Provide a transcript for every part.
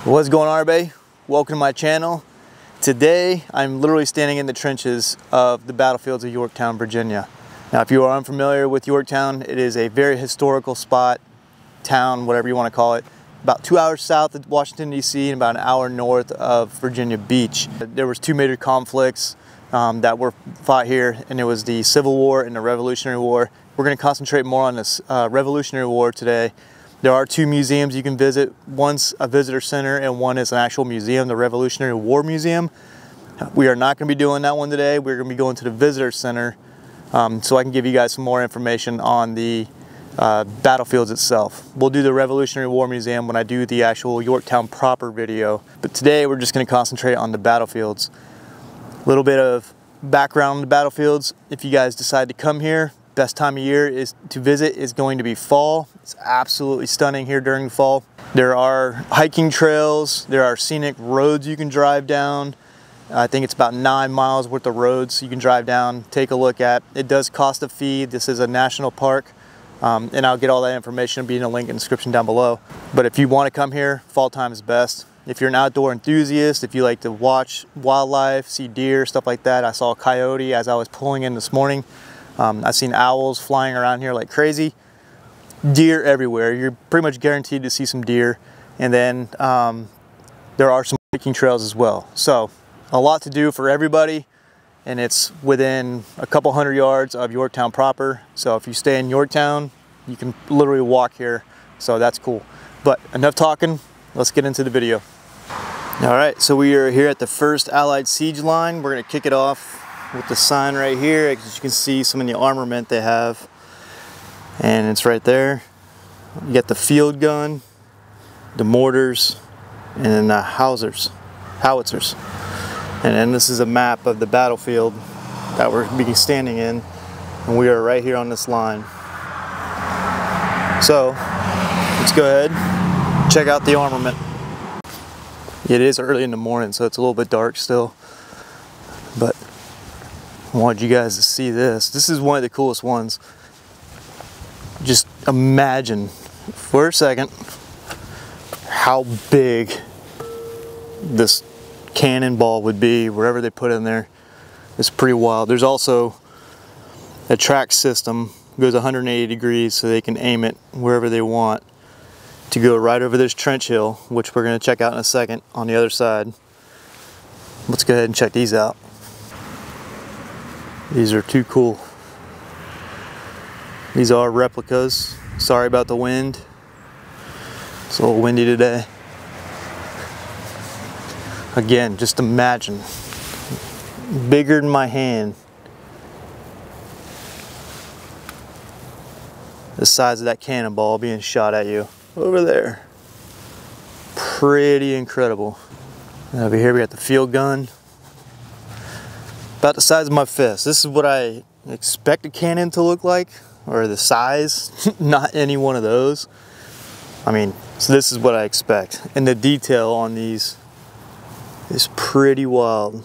What's going on, everybody? Welcome to my channel. Today I'm literally standing in the trenches of the battlefields of Yorktown, Virginia. Now if you are unfamiliar with Yorktown, it is a very historical spot, town, whatever you want to call it, about 2 hours south of Washington DC and about an hour north of Virginia Beach. There was two major conflicts that were fought here, and it was the Civil War and the Revolutionary War. We're going to concentrate more on this Revolutionary War today. There are two museums you can visit. One's a visitor center and one is an actual museum, the Revolutionary War Museum. We are not going to be doing that one today. We're going to be going to the visitor center so I can give you guys some more information on the battlefields itself. We'll do the Revolutionary War Museum when I do the actual Yorktown proper video. But today we're just going to concentrate on the battlefields. A little bit of background on the battlefields. If you guys decide to come here, best time of year is to visit is going to be fall. It's absolutely stunning here during the fall. There are hiking trails, there are scenic roads you can drive down. I think it's about 9 miles worth of roads you can drive down, take a look at. It does cost a fee. This is a national park, and I'll get all that information, be in a link in the description down below. But if you want to come here, fall time is best. If you're an outdoor enthusiast, if you like to watch wildlife, see deer, stuff like that. I saw a coyote as I was pulling in this morning. I've seen owls flying around here like crazy. Deer everywhere. You're pretty much guaranteed to see some deer. And then there are some hiking trails as well. So a lot to do for everybody. And it's within a couple hundred yards of Yorktown proper. So if you stay in Yorktown, you can literally walk here. So that's cool. But enough talking. Let's get into the video. All right, so we are here at the 1st Allied Siege Line. We're going to kick it off with the sign right here. As you can see some of the armament they have, and it's right there. You got the field gun, the mortars, and then the howitzers. And then this is a map of the battlefield that we're be standing in, and we are right here on this line. So let's go ahead, check out the armament. It is early in the morning, so it's a little bit dark still, but I wanted you guys to see this. This is one of the coolest ones. Just imagine for a second how big this cannonball would be, wherever they put in there. It's pretty wild. There's also a track system, goes 180 degrees so they can aim it wherever they want to go right over this trench hill, which we're going to check out in a second on the other side. Let's go ahead and check these out. These are too cool. These are replicas. Sorry about the wind. It's a little windy today. Again, just imagine. Bigger than my hand. The size of that cannonball being shot at you over there. Pretty incredible. And over here we got the field gun. About the size of my fist. This is what I expect a cannon to look like, or the size, not any one of those. I mean, so this is what I expect. And the detail on these is pretty wild.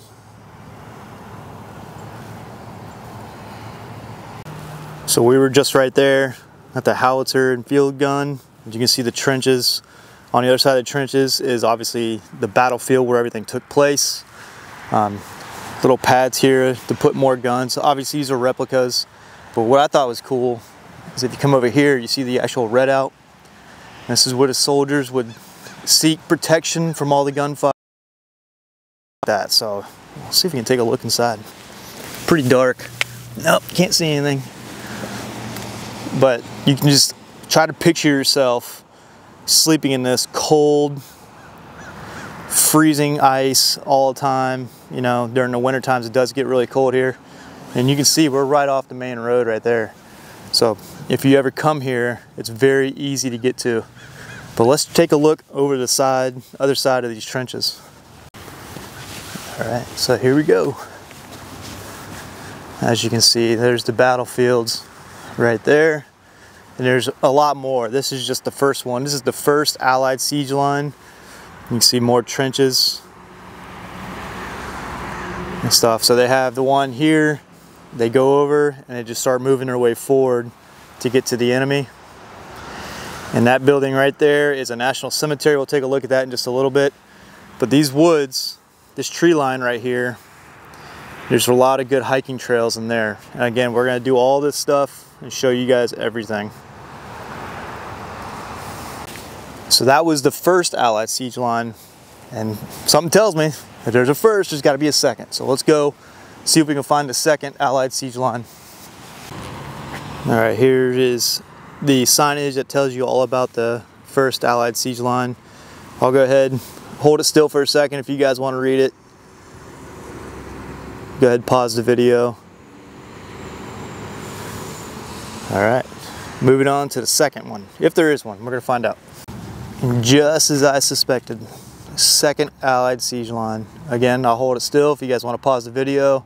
So we were just right there at the howitzer and field gun. As you can see, the trenches. On the other side of the trenches is obviously the battlefield where everything took place. Little pads here to put more guns. Obviously these are replicas, but what I thought was cool is if you come over here, you see the actual readout. This is where the soldiers would seek protection from all the gunfire. So let's see if we can take a look inside. Pretty dark. Nope, can't see anything. But you can just try to picture yourself sleeping in this cold, freezing ice all the time. You know, during the winter times it does get really cold here, and you can see we're right off the main road right there. So if you ever come here, it's very easy to get to. But let's take a look over the other side of these trenches. All right, so here we go. As you can see, there's the battlefields right there, and there's a lot more. This is just the first one. This is the 1st Allied Siege Line. You can see more trenches and stuff. So they have the one here, they go over and they just start moving their way forward to get to the enemy. And that building right there is a national cemetery. We'll take a look at that in just a little bit. But these woods, this tree line right here, there's a lot of good hiking trails in there. And again, we're gonna do all this stuff and show you guys everything. So that was the first Allied siege line. And something tells me if there's a first, there's gotta be a second. So let's go see if we can find the second Allied siege line. All right, here is the signage that tells you all about the first Allied siege line. I'll go ahead and hold it still for a second if you guys want to read it. Go ahead and pause the video. All right, moving on to the second one. If there is one, we're gonna find out. And just as I suspected, second Allied siege line. Again, I'll hold it still if you guys want to pause the video.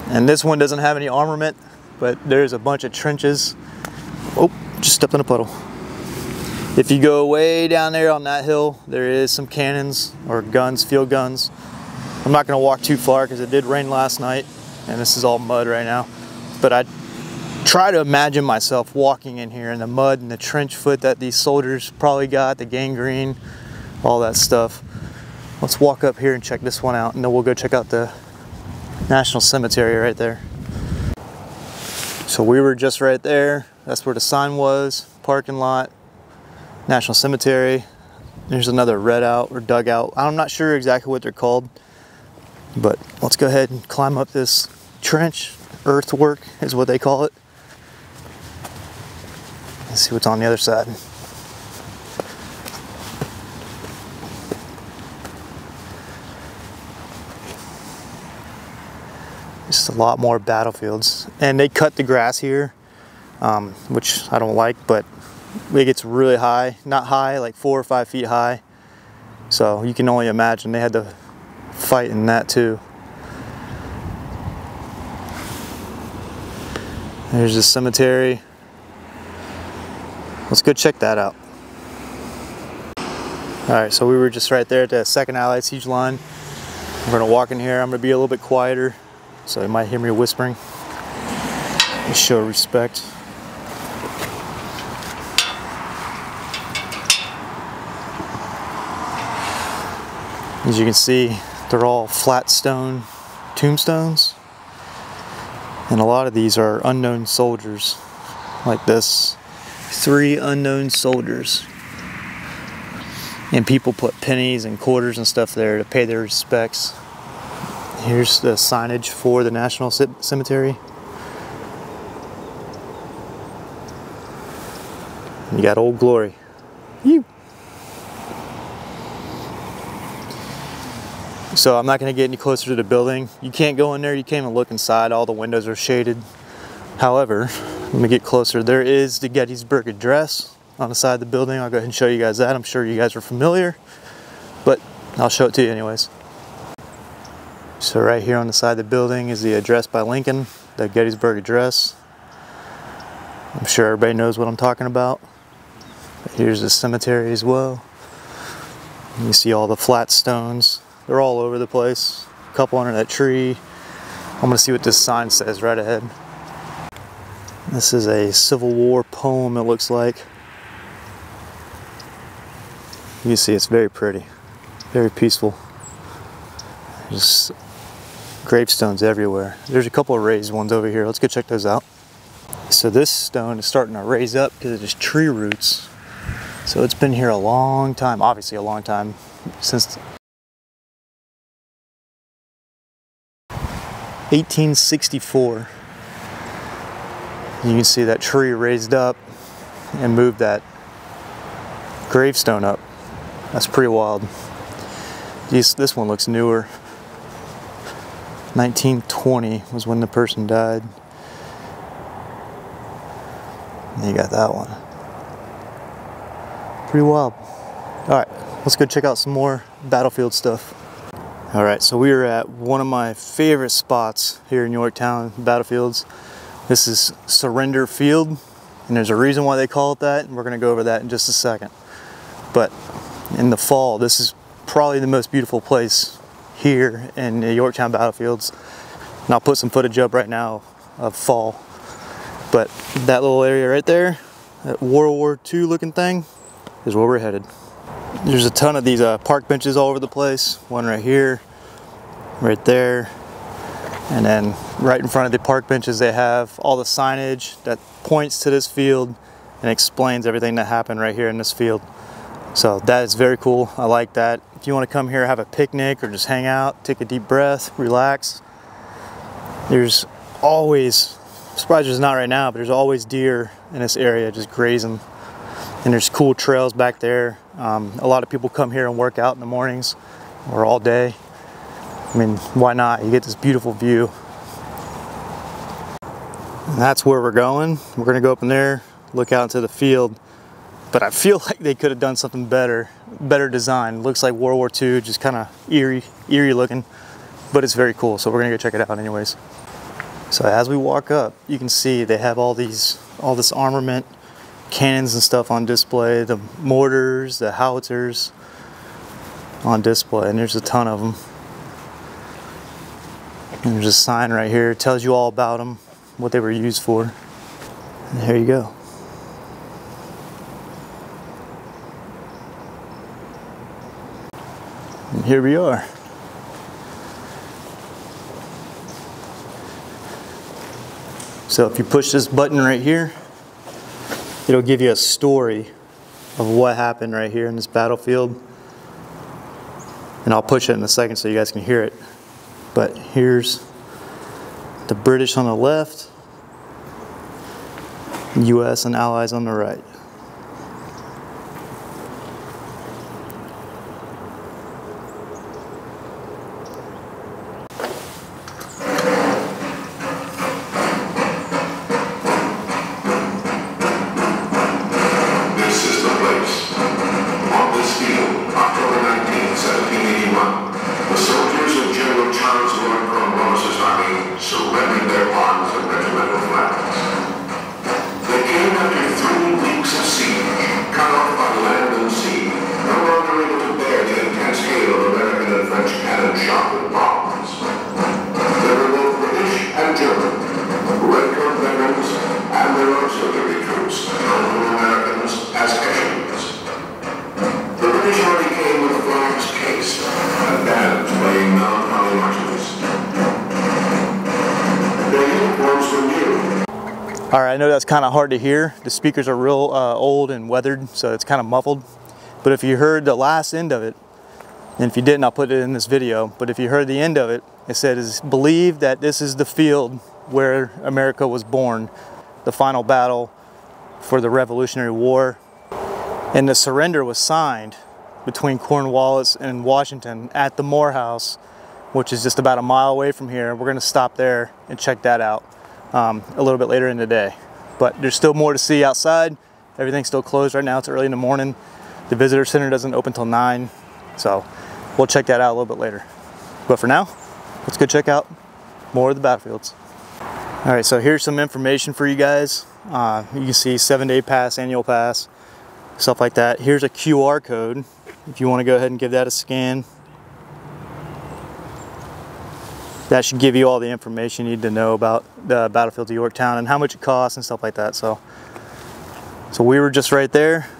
And this one doesn't have any armament, but there's a bunch of trenches. Oh, just stepped in a puddle. If you go way down there on that hill, there is some cannons or guns, field guns. I'm not gonna walk too far because it did rain last night and this is all mud right now. But I try to imagine myself walking in here in the mud and the trench foot that these soldiers probably got, the gangrene, all that stuff. Let's walk up here and check this one out, and then we'll go check out the National Cemetery right there. So we were just right there. That's where the sign was, parking lot, National Cemetery. There's another redout or dugout. I'm not sure exactly what they're called, but let's go ahead and climb up this trench. Earthwork is what they call it. Let's see what's on the other side. Just a lot more battlefields, and they cut the grass here, which I don't like, but it gets really high, not high, like 4 or 5 feet high. So you can only imagine they had to fight in that too. There's the cemetery. Let's go check that out. All right, so we were just right there at the second Allied siege line. We're gonna walk in here. I'm gonna be a little bit quieter, so you might hear me whispering. Just show respect. As you can see, they're all flat stone tombstones. And a lot of these are unknown soldiers, like this. 3 unknown soldiers. And people put pennies and quarters and stuff there to pay their respects. Here's the signage for the National Cemetery. You got Old Glory. You. So I'm not going to get any closer to the building. You can't go in there, you can't even look inside, all the windows are shaded. However, let me get closer. There is the Gettysburg Address on the side of the building. I'll go ahead and show you guys that. I'm sure you guys are familiar, but I'll show it to you anyways. So right here on the side of the building is the address by Lincoln, the Gettysburg Address. I'm sure everybody knows what I'm talking about. But here's the cemetery as well. And you see all the flat stones. They're all over the place. A couple under that tree. I'm gonna see what this sign says right ahead. This is a Civil War poem, it looks like. You see it's very pretty, very peaceful. Just gravestones everywhere. There's a couple of raised ones over here. Let's go check those out. So this stone is starting to raise up because of its tree roots. So it's been here a long time, obviously a long time, since 1864. You can see that tree raised up and moved that gravestone up. That's pretty wild. This one looks newer. 1920 was when the person died. And you got that one. Pretty wild. Alright, let's go check out some more battlefield stuff. Alright, so we are at one of my favorite spots here in Yorktown Battlefields. This is Surrender Field, and there's a reason why they call it that, and we're going to go over that in just a second. But in the fall, this is probably the most beautiful place here in the Yorktown Battlefields. And I'll put some footage up right now of fall. But that little area right there, that World War II looking thing, is where we're headed. There's a ton of these park benches all over the place. One right here, right there, and then right in front of the park benches they have all the signage that points to this field and explains everything that happened right here in this field. So that is very cool. I like that. If you want to come here, have a picnic, or just hang out, take a deep breath, relax. There's always, I'm surprised there's not right now, but there's always deer in this area just grazing. And there's cool trails back there. A lot of people come here and work out in the mornings or all day. I mean, why not? You get this beautiful view. And that's where we're going. We're gonna go up in there, look out into the field. But I feel like they could have done something better design. Looks like World War II, just kind of eerie looking, but it's very cool. So we're gonna go check it out anyways. So as we walk up, you can see they have all this armament, cannons and stuff on display, the mortars, the howitzers on display, and there's a ton of them. And there's a sign right here, it tells you all about them, what they were used for. And there you go. And here we are. So if you push this button right here, it'll give you a story of what happened right here in this battlefield. And I'll push it in a second so you guys can hear it. But here's the British on the left, US and Allies on the right. Surrendering their arms and regimental flags. They came after 3 weeks of siege, cut off by land and sea, no longer able to bear the intense hail of American and French cannon shot with bombs. There were both British and German, Redcoat veterans, and their auxiliary troops, known to Americans as Hessians. The British army came with flags cased and bands playing melancholy marches. Alright, I know that's kind of hard to hear. The speakers are real old and weathered, so it's kind of muffled. But if you heard the last end of it, and if you didn't, I'll put it in this video, but if you heard the end of it, it said it's believed that this is the field where America was born, the final battle for the Revolutionary War. And the surrender was signed between Cornwallis and Washington at the Morehouse, which is just about a mile away from here. We're gonna stop there and check that out a little bit later in the day. But there's still more to see outside. Everything's still closed right now. It's early in the morning. The visitor center doesn't open till 9. So we'll check that out a little bit later. But for now, let's go check out more of the battlefields. All right, so here's some information for you guys. You can see 7-day pass, annual pass, stuff like that. Here's a QR code. If you wanna go ahead and give that a scan. That should give you all the information you need to know about the battlefields of Yorktown and how much it costs and stuff like that. So we were just right there.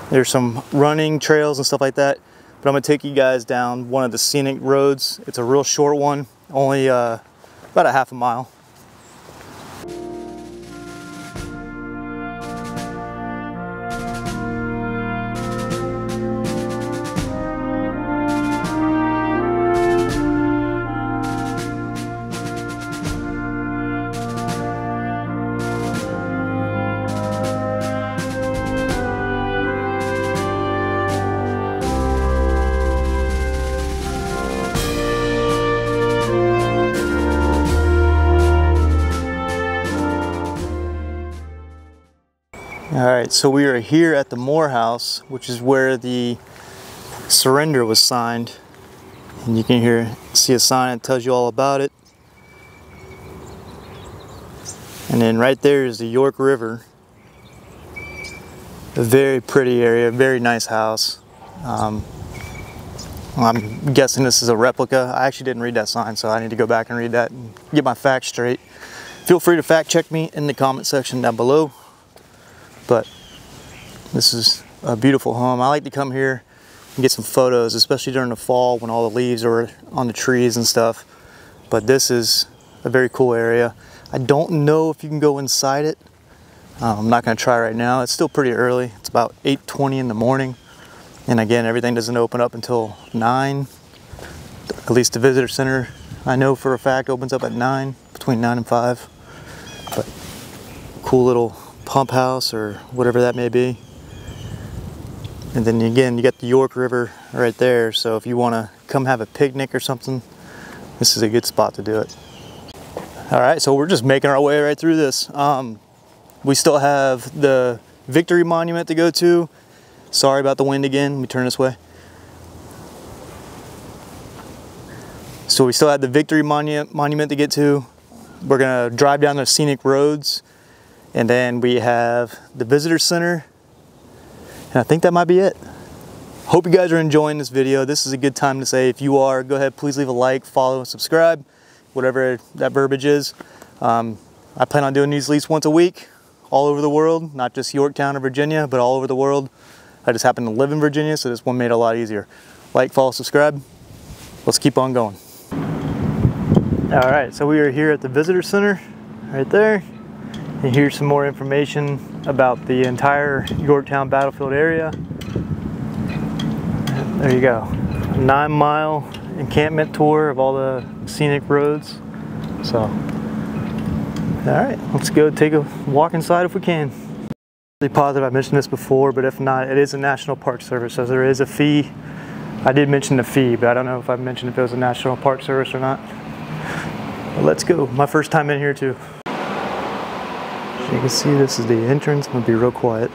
There's some running trails and stuff like that. But I'm gonna take you guys down one of the scenic roads. It's a real short one, only about a half a mile. Alright, so we are here at the Morehouse, which is where the surrender was signed. And you can see a sign that tells you all about it. And then right there is the York River. A very pretty area, very nice house. I'm guessing this is a replica. I actually didn't read that sign, so I need to go back and read that and get my facts straight. Feel free to fact check me in the comment section down below. But this is a beautiful home. I like to come here and get some photos, especially during the fall when all the leaves are on the trees and stuff. But this is a very cool area. I don't know if you can go inside it. I'm not going to try right now. It's still pretty early. It's about 8:20 in the morning. And again, everything doesn't open up until 9. At least the visitor center, I know for a fact, opens up at 9, between 9 and 5. But cool little pump house or whatever that may be. And then again, you got the York River right there. So if you want to come have a picnic or something, this is a good spot to do it. All right, so we're just making our way right through this. We still have the Victory Monument to go to. Sorry about the wind again. Let me turn this way. So we still have the Victory Monument to get to. We're gonna drive down the scenic roads, and then we have the Visitor Center. And I think that might be it. Hope you guys are enjoying this video. This is a good time to say, if you are, go ahead, please leave a like, follow, and subscribe, whatever that verbiage is. I plan on doing these at least once a week, all over the world, not just Yorktown or Virginia, but all over the world. I just happen to live in Virginia, so this one made it a lot easier. Like, follow, subscribe. Let's keep on going. All right, so we are here at the Visitor Center, right there. And here's some more information about the entire Yorktown Battlefield area. There you go. A 9-mile encampment tour of all the scenic roads. So, all right, let's go take a walk inside if we can. Really positive I mentioned this before, but if not, it is a National Park Service, so there is a fee. I did mention the fee, but I don't know if I mentioned if it was a National Park Service or not. But let's go. My first time in here too. As you can see, this is the entrance. I'm gonna be real quiet.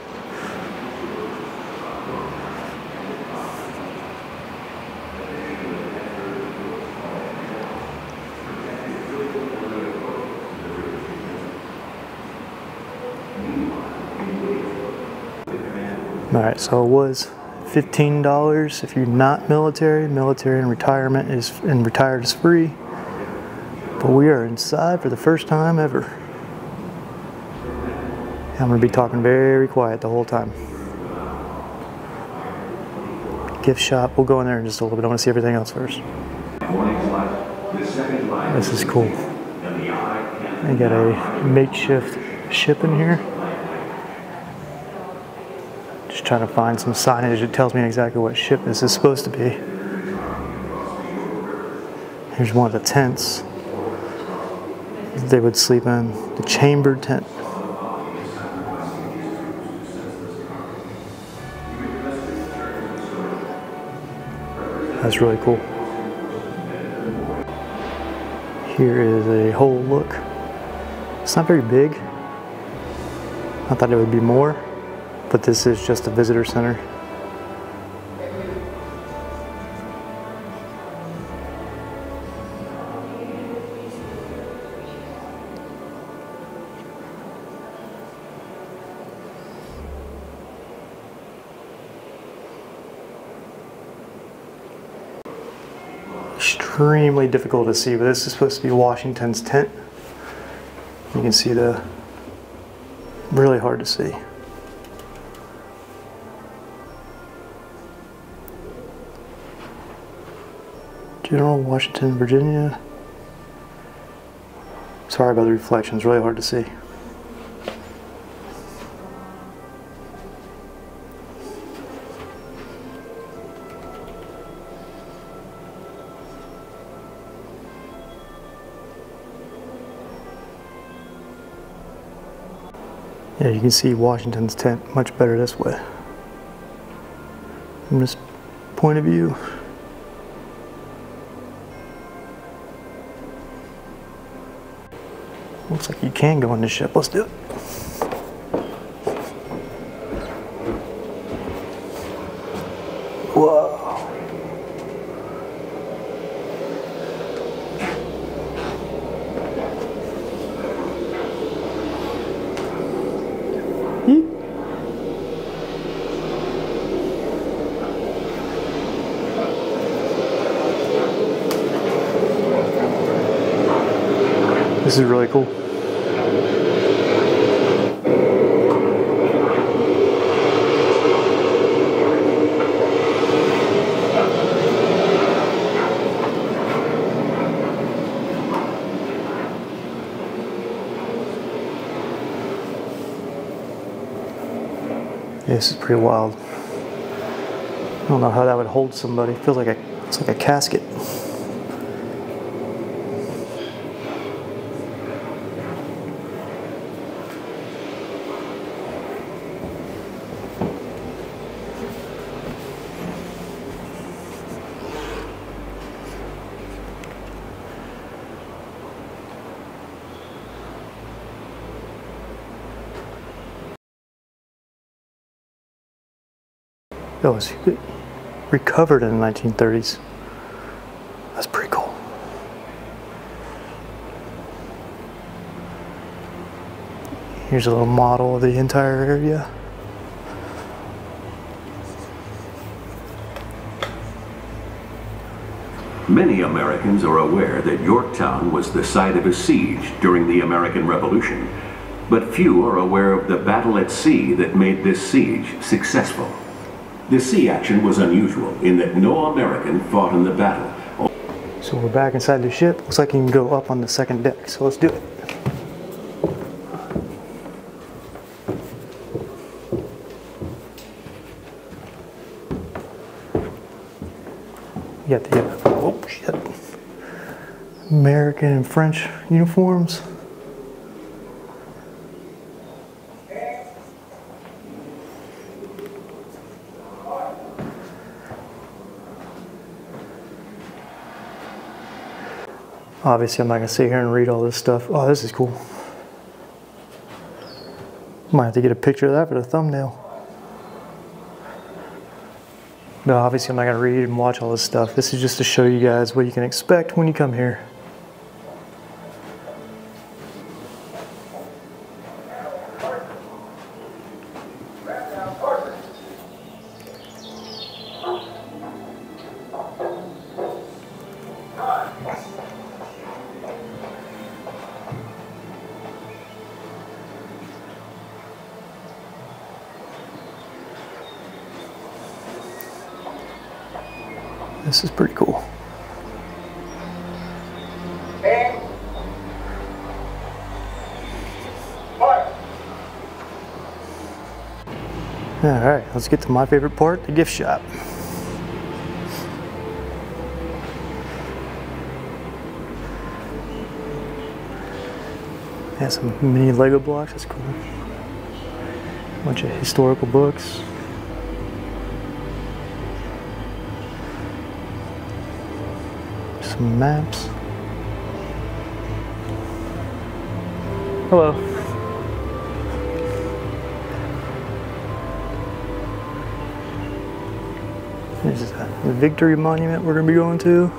All right, so it was $15 if you're not military. Military and retirement is, and retired is free. But we are inside for the first time ever. I'm gonna be talking very quiet the whole time. Gift shop, we'll go in there in just a little bit. I wanna see everything else first. This is cool. They got a makeshift ship in here. Just trying to find some signage that tells me exactly what ship this is supposed to be. Here's one of the tents they would sleep in, the chambered tent. That's really cool. Here is a whole look. It's not very big. I thought it would be more, but this is just a visitor center. Extremely difficult to see, but this is supposed to be Washington's tent. You can see the, really hard to see. General Washington, Virginia. Sorry about the reflection, it's really hard to see. Yeah, you can see Washington's tent much better this way. From this point of view. Looks like you can go on this ship. Let's do it. Whoa. This is really cool. This is pretty wild. I don't know how that would hold somebody. It feels like it's like a casket. That was recovered in the 1930s. That's pretty cool. Here's a little model of the entire area. Many Americans are aware that Yorktown was the site of a siege during the American Revolution, but few are aware of the battle at sea that made this siege successful. The sea action was unusual in that no American fought in the battle. So we're back inside the ship. Looks like you can go up on the second deck, so let's do it. You got the, oh shit, American and French uniforms. Obviously, I'm not going to sit here and read all this stuff. Oh, this is cool. Might have to get a picture of that for the thumbnail. No, obviously, I'm not going to read and watch all this stuff. This is just to show you guys what you can expect when you come here. This is pretty cool. Alright, let's get to my favorite part, the gift shop. Yeah, some mini Lego blocks, that's cool. Bunch of historical books. Some maps. Hello. This is the Victory Monument we're going to be going to.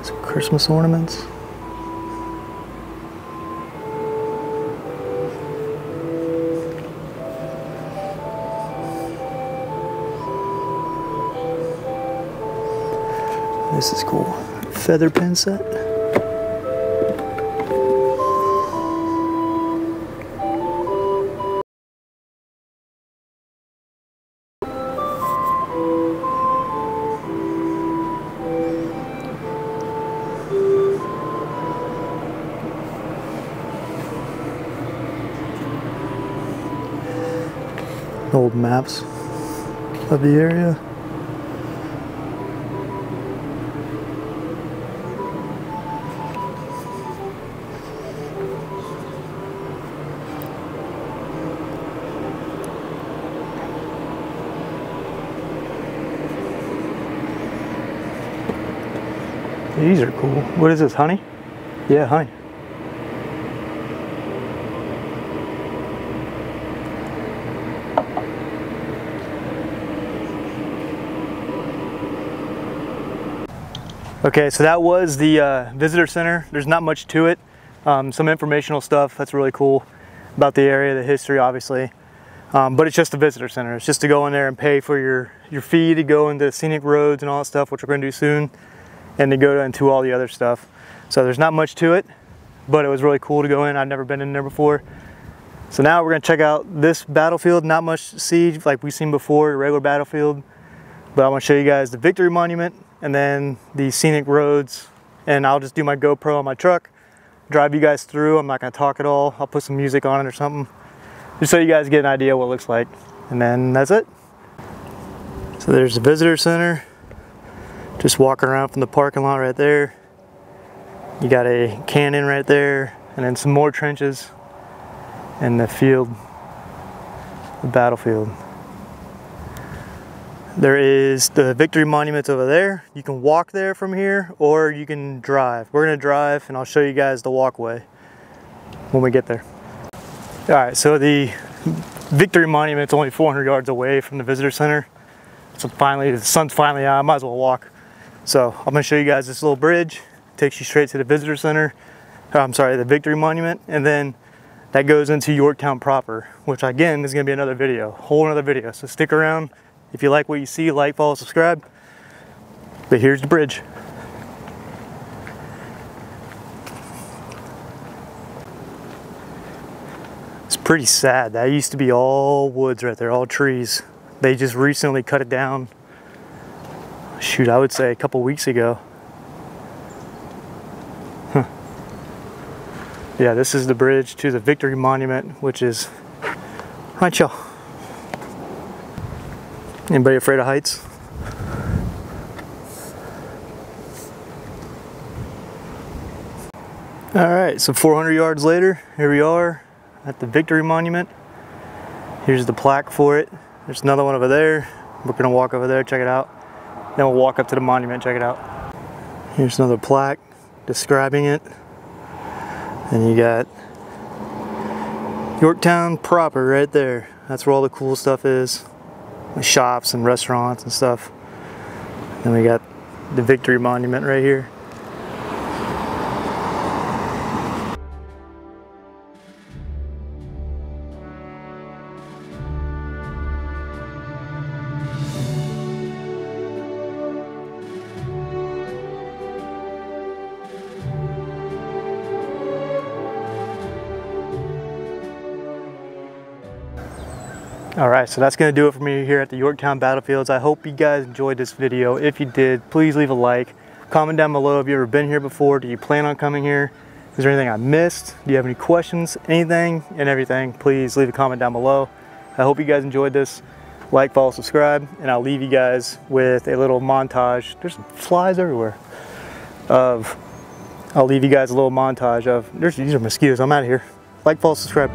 Some Christmas ornaments. This is cool. Feather pen set. Old maps of the area. These are cool. What is this, honey? Yeah, honey. Okay, so that was the visitor center. There's not much to it. Some informational stuff that's really cool about the area, the history obviously. But it's just a visitor center. It's just to go in there and pay for your fee to go into scenic roads and all that stuff, which we're going to do soon, and to go into all the other stuff. So there's not much to it, but it was really cool to go in. I've never been in there before. So now we're going to check out this battlefield. Not much siege like we've seen before, a regular battlefield. But I want to show you guys the Victory Monument and then the scenic roads, and I'll just do my GoPro on my truck, drive you guys through. I'm not going to talk at all. I'll put some music on it or something, just so you guys get an idea what it looks like. And then that's it. So there's the visitor center. Just walking around from the parking lot right there. You got a cannon right there, and then some more trenches and the field, the battlefield. There is the victory monument over there. You can walk there from here, or you can drive. We're gonna drive, and I'll show you guys the walkway when we get there. All right, so the victory monument's only 400 yards away from the visitor center. So finally, the sun's finally out, I might as well walk. So I'm gonna show you guys this little bridge. It takes you straight to the visitor center. I'm sorry, the victory monument, and then that goes into Yorktown proper, which again is gonna be another video, whole another video. So stick around. If you like what you see, like, follow, subscribe. But here's the bridge. It's pretty sad. That used to be all woods right there, all trees. They just recently cut it down. Shoot, I would say a couple weeks ago. Huh. Yeah, this is the bridge to the Victory Monument, which is right, y'all. Anybody afraid of heights? All right, so 400 yards later, here we are at the Victory Monument. Here's the plaque for it. There's another one over there. We're gonna walk over there, check it out. Then we'll walk up to the monument, check it out. Here's another plaque describing it. And you got Yorktown proper right there. That's where all the cool stuff is. The shops and restaurants and stuff. Then we got the Victory Monument right here. All right, so that's gonna do it for me here at the Yorktown Battlefields. I hope you guys enjoyed this video. If you did, please leave a like. Comment down below if you've ever been here before. Do you plan on coming here? Is there anything I missed? Do you have any questions? Anything and everything, please leave a comment down below. I hope you guys enjoyed this. Like, follow, subscribe, and I'll leave you guys with a little montage. There's flies everywhere. I'll leave you guys a little montage of, these are mosquitoes, I'm out of here. Like, follow, subscribe.